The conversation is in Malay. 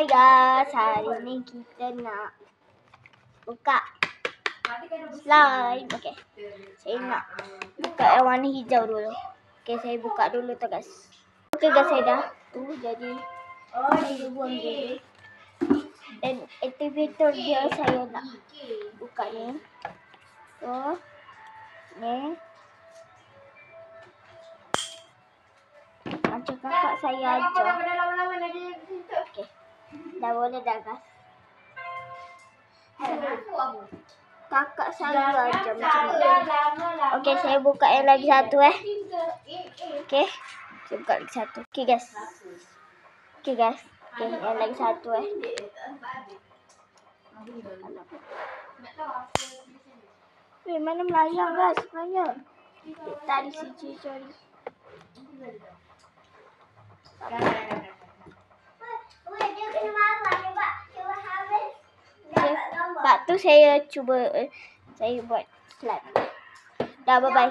Hai guys, hari ni kita nak buka slime. Okay, saya nak buka yang warna hijau dulu. Okay, saya buka dulu tu guys. Okay guys, saya dah tu jadi saya buang dulu. Dan aktivator dia saya nak buka ni. So, ni macam kakak saya ajar. Okay, dah boleh dah guys. Kakak saya ajar macam ni. Okay, saya buka yang lagi satu Okay, saya buka lagi satu. Okay guys. Okay guys. Okay, yang lagi satu mana melayang guys, melayang. Tadi si sorry. Pak tu saya cuba saya buat slide. Dah, bye bye.